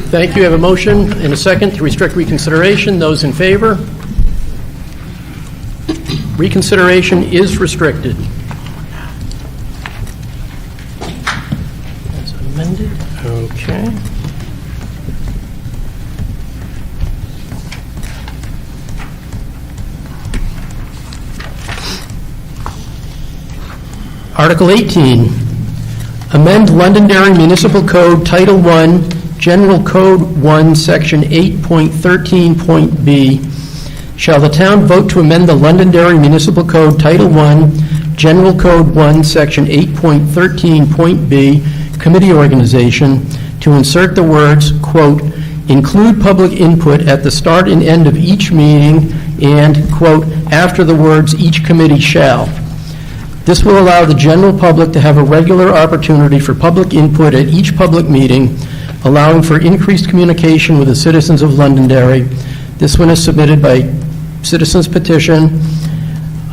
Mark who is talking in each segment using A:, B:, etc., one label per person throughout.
A: Thank you. I have a motion and a second to restrict reconsideration. Those in favor? Reconsideration is restricted. That's amended. Okay. Article 18, amend Londonderry Municipal Code Title I, General Code 1, Section 8.13.b. Shall the town vote to amend the Londonderry Municipal Code Title I, General Code 1, Section 8.13.b, Committee Organization, to insert the words, quote, include public input at the start and end of each meeting, and, quote, after the words each committee shall. This will allow the general public to have a regular opportunity for public input at each public meeting, allowing for increased communication with the citizens of Londonderry. This one is submitted by Citizens Petition.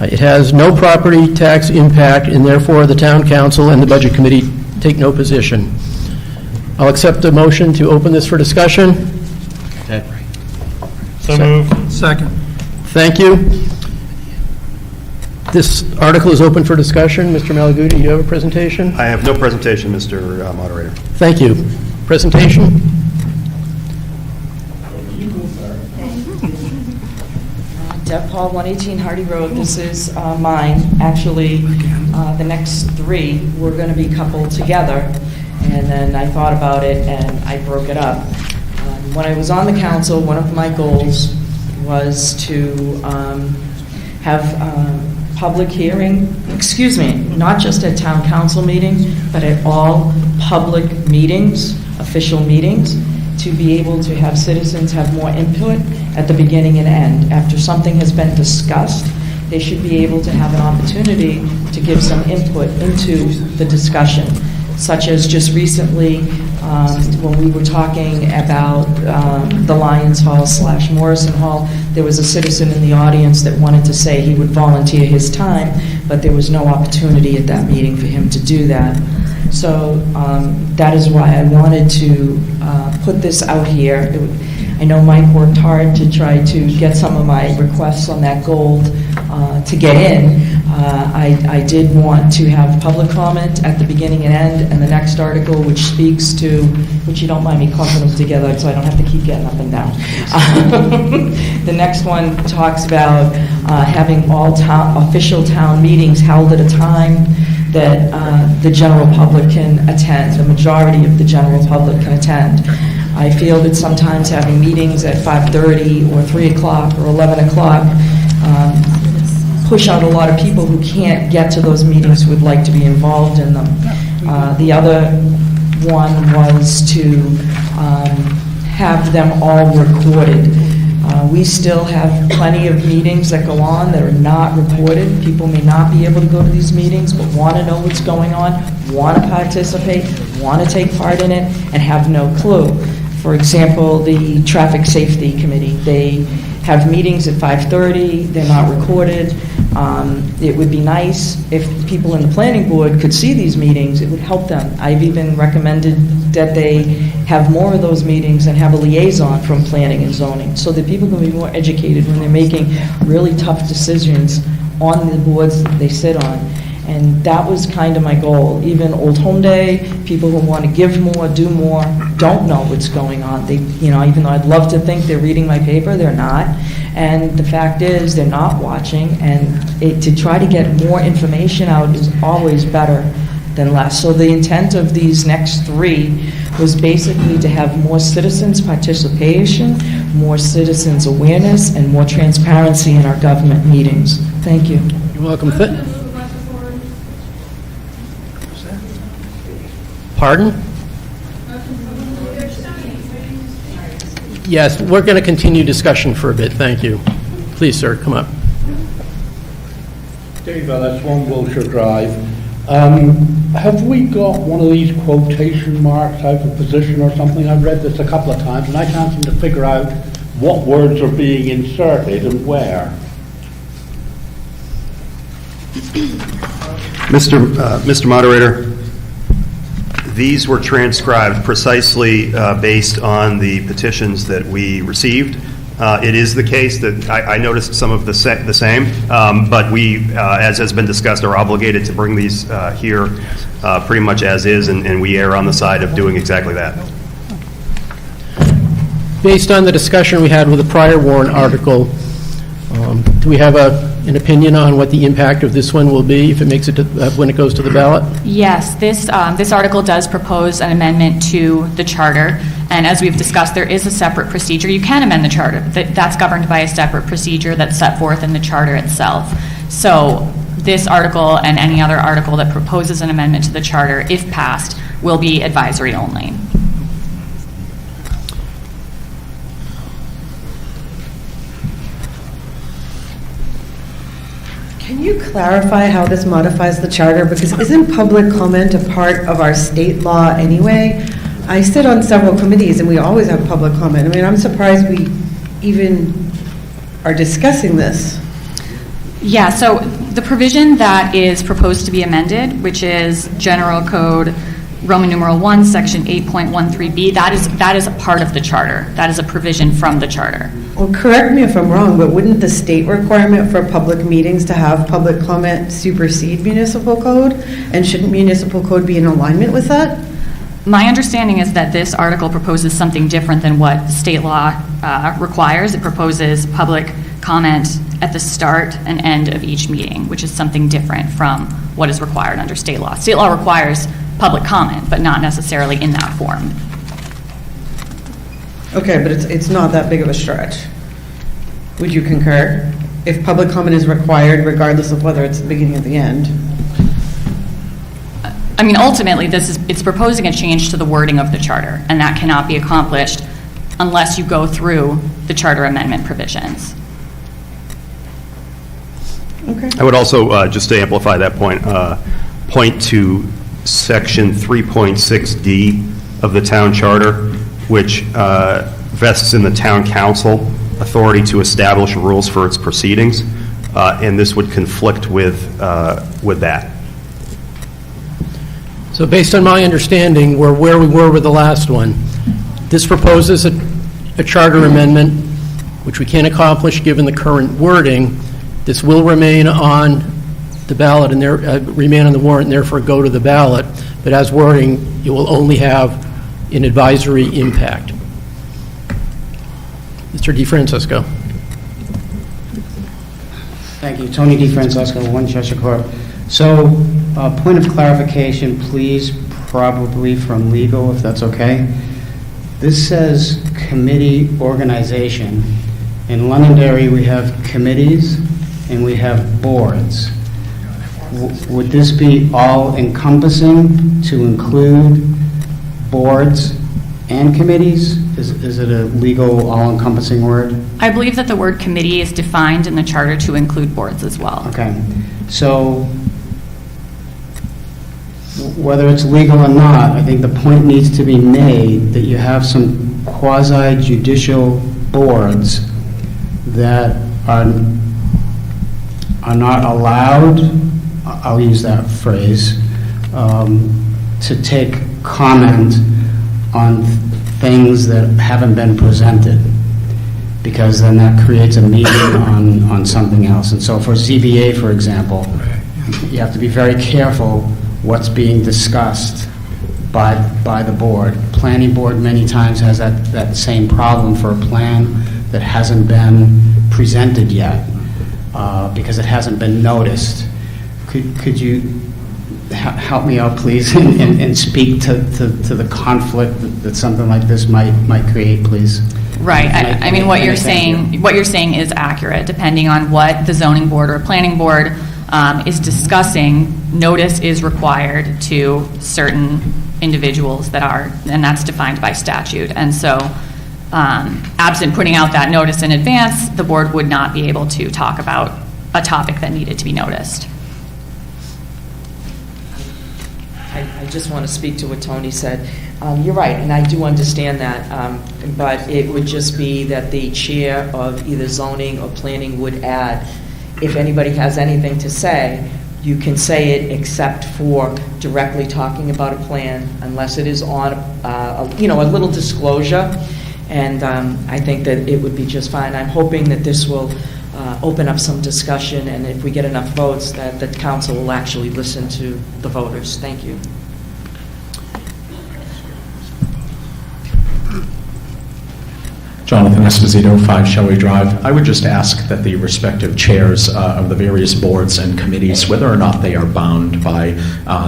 A: It has no property tax impact, and therefore the Town Council and the Budget Committee take no position. I'll accept a motion to open this for discussion.
B: So moved. Second.
A: Thank you. This article is open for discussion. Mr. Malaguti, do you have a presentation?
C: I have no presentation, Mr. Moderator.
A: Thank you. Presentation?
D: Deb Paul, 118 Hardy Road. This is mine. Actually, the next three were going to be coupled together, and then I thought about it and I broke it up. When I was on the council, one of my goals was to have public hearing, not just at town council meetings, but at all public meetings, official meetings, to be able to have citizens have more input at the beginning and end. After something has been discussed, they should be able to have an opportunity to give some input into the discussion, such as just recently when we were talking about the Lions Hall / Morrison Hall, there was a citizen in the audience that wanted to say he would volunteer his time, but there was no opportunity at that meeting for him to do that. So that is why I wanted to put this out here. I know Mike worked hard to try to get some of my requests on that gold to get in. I did want to have public comment at the beginning and end, and the next article, which speaks to, which you don't mind me clumping them together so I don't have to keep getting up and down. The next one talks about having all official town meetings held at a time that the general public can attend, the majority of the general public can attend. I feel that sometimes having meetings at 5:30 or 3 o'clock or 11 o'clock push out a lot of people who can't get to those meetings who would like to be involved in them. The other one was to have them all recorded. We still have plenty of meetings that go on that are not reported. People may not be able to go to these meetings, but want to know what's going on, want to participate, want to take part in it, and have no clue. For example, the Traffic Safety Committee, they have meetings at 5:30, they're not recorded. It would be nice if people in the planning board could see these meetings, it would help them. I've even recommended that they have more of those meetings and have a liaison from planning and zoning, so that people can be more educated when they're making really tough decisions on the boards that they sit on. And that was kind of my goal. Even Old Home Day, people who want to give more, do more, don't know what's going on. They, even though I'd love to think they're reading my paper, they're not. And the fact is, they're not watching. And to try to get more information out is always better than less. So the intent of these next three was basically to have more citizens' participation, more citizens' awareness, and more transparency in our government meetings. Thank you.
A: You're welcome. Pardon? Yes, we're going to continue discussion for a bit. Thank you. Please, sir, come up.
E: Dave Ellis, 1 Wilshire Drive. Have we got one of these quotation marks out of position or something? I've read this a couple of times and I can't seem to figure out what words are being inserted and where.
C: Mr. Moderator, These were transcribed precisely based on the petitions that we received. It is the case that I noticed some of the same, but we, as has been discussed, are obligated to bring these here pretty much as is, and we err on the side of doing exactly that.
A: Based on the discussion we had with the prior warrant article, do we have an opinion on what the impact of this one will be if it makes it to, when it goes to the ballot?
B: Yes, this article does propose an amendment to the charter, and as we've discussed, there is a separate procedure. You can amend the charter. That's governed by a separate procedure that's set forth in the charter itself. So this article and any other article that proposes an amendment to the charter, if passed, will be advisory only.
F: Can you clarify how this modifies the charter? Because isn't public comment a part of our state law anyway? I sit on several committees and we always have public comment. I mean, I'm surprised we even are discussing this.
B: Yeah, so the provision that is proposed to be amended, which is General Code Roman numeral 1, Section 8.13b, that is a part of the charter. That is a provision from the charter.
F: Well, correct me if I'm wrong, but wouldn't the state requirement for public meetings to have public comment supersede municipal code? And shouldn't municipal code be in alignment with that?
B: My understanding is that this article proposes something different than what state law requires. It proposes public comment at the start and end of each meeting, which is something different from what is required under state law. State law requires public comment, but not necessarily in that form.
F: Okay, but it's not that big of a stretch. Would you concur? If public comment is required, regardless of whether it's the beginning or the end?
B: I mean, ultimately, it's proposing a change to the wording of the charter, and that cannot be accomplished unless you go through the charter amendment provisions.
F: Okay.
C: I would also, just to amplify that point to Section 3.6D of the town charter, which vests in the town council authority to establish rules for its proceedings, and this would conflict with that.
A: So based on my understanding, we're where we were with the last one. This proposes a charter amendment, which we can't accomplish given the current wording. This will remain on the ballot and remain on the warrant and therefore go to the ballot. But as wording, it will only have an advisory impact. Mr. DeFrancisco.
G: Thank you. Tony DeFrancisco, 1 Cheshire Court. So, point of clarification, please, probably from legal, if that's okay. This says committee organization. In Londonderry, we have committees and we have boards. Would this be all-encompassing to include boards and committees? Is it a legal, all-encompassing word?
B: I believe that the word committee is defined in the charter to include boards as well.
G: Okay. So, whether it's legal or not, I think the point needs to be made that you have some quasi-judicial boards that are not allowed, I'll use that phrase, to take comment on things that haven't been presented, because then that creates a meeting on something else. And so for ZBA, for example, you have to be very careful what's being discussed by the board. Planning board many times has that same problem for a plan that hasn't been presented yet because it hasn't been noticed. Could you help me out, please, and speak to the conflict that something like this might create, please?
B: Right. I mean, what you're saying is accurate. Depending on what the zoning board or planning board is discussing, notice is required to certain individuals and that's defined by statute. And so, absent putting out that notice in advance, the board would not be able to talk about a topic that needed to be noticed.
D: I just want to speak to what Tony said. You're right, and I do understand that, but it would just be that the chair of either zoning or planning would add, if anybody has anything to say, you can say it except for directly talking about a plan, unless it is on, a little disclosure, and I think that it would be just fine. I'm hoping that this will open up some discussion, and if we get enough votes, that the council will actually listen to the voters. Thank you.
H: Jonathan Esposito, 5 Shelley Drive. I would just ask that the respective chairs of the various boards and committees, whether or not they are bound by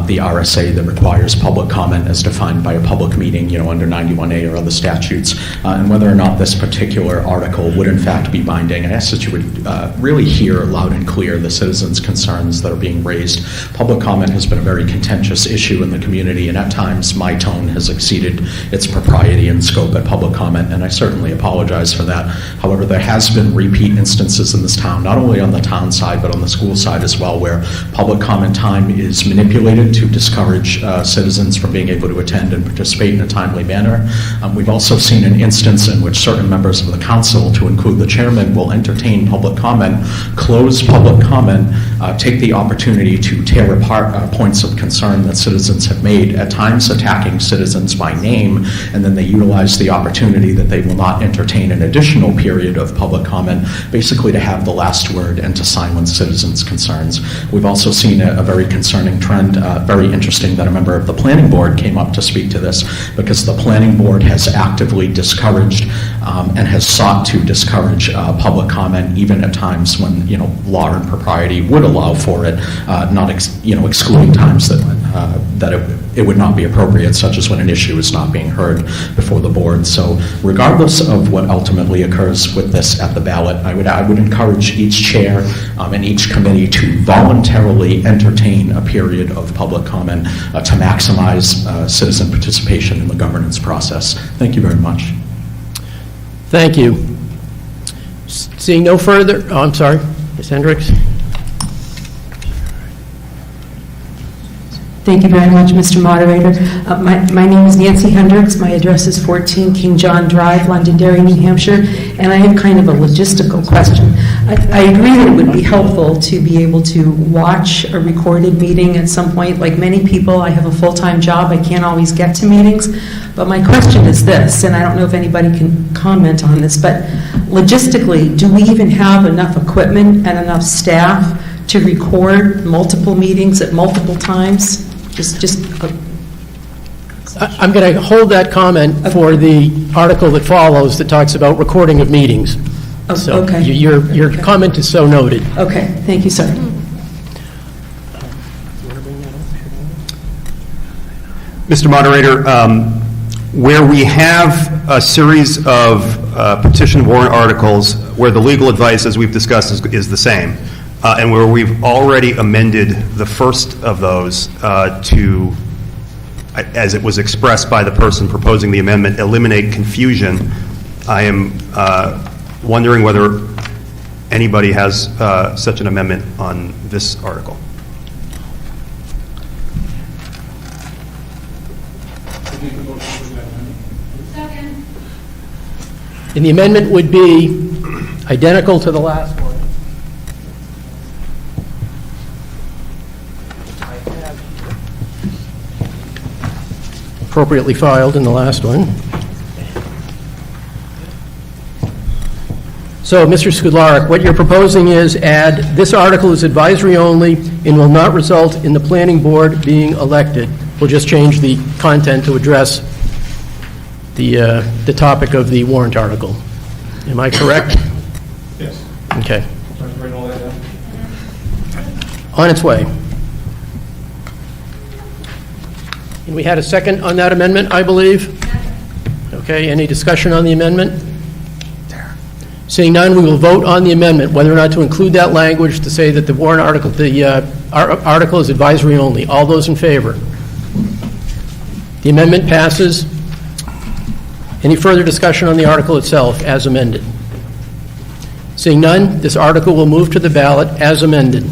H: the RSA that requires public comment as defined by a public meeting, under 91A or other statutes, and whether or not this particular article would in fact be binding. I ask that you would really hear loud and clear the citizens' concerns that are being raised. Public comment has been a very contentious issue in the community, and at times my tone has exceeded its propriety and scope at public comment, and I certainly apologize for that. However, there has been repeat instances in this town, not only on the town side, but on the school side as well, where public comment time is manipulated to discourage citizens from being able to attend and participate in a timely manner. We've also seen an instance in which certain members of the council, to include the chairman, will entertain public comment, close public comment, take the opportunity to tear apart points of concern that citizens have made, at times attacking citizens by name, and then they utilize the opportunity that they will not entertain an additional period of public comment, basically to have the last word and to silence citizens' concerns. We've also seen a very concerning trend, very interesting, that a member of the planning board came up to speak to this, because the planning board has actively discouraged and has sought to discourage public comment, even at times when law and propriety would allow for it, not excluding times that it would not be appropriate, such as when an issue is not being heard before the board. So regardless of what ultimately occurs with this at the ballot, I would encourage each chair and each committee to voluntarily entertain a period of public comment to maximize citizen participation in the governance process. Thank you very much.
A: Thank you. Seeing no further, I'm sorry, Ms. Hendricks.
I: Thank you very much, Mr. Moderator. My name is Nancy Hendricks. My address is 14 King John Drive, Londonderry, New Hampshire, and I have kind of a logistical question. I agree that it would be helpful to be able to watch a recorded meeting at some point. Like many people, I have a full-time job. I can't always get to meetings. But my question is this, and I don't know if anybody can comment on this, but logistically, do we even have enough equipment and enough staff to record multiple meetings at multiple times?
A: I'm going to hold that comment for the article that follows that talks about recording of meetings. So
I: okay.
A: Your comment is so noted.
I: Okay, thank you, sir.
C: Mr. Moderator, where we have a series of petition warrant articles where the legal advice, as we've discussed, is the same, and where we've already amended the first of those to, as it was expressed by the person proposing the amendment, eliminate confusion, I am wondering whether anybody has such an amendment on this article.
A: And the amendment would be identical to the last one. Appropriately filed in the last one. So, Mr. Skudlarek, what you're proposing is add, this article is advisory only and will not result in the planning board being elected. We'll just change the content to address the topic of the warrant article. Am I correct?
J: Yes.
A: Okay.
J: I'll bring all that down.
A: On its way. And we had a second on that amendment, I believe? Okay, any discussion on the amendment? Seeing none, we will vote on the amendment, whether or not to include that language to say that the warrant article, article is advisory only. All those in favor? The amendment passes. Any further discussion on the article itself as amended? Seeing none, this article will move to the ballot as amended.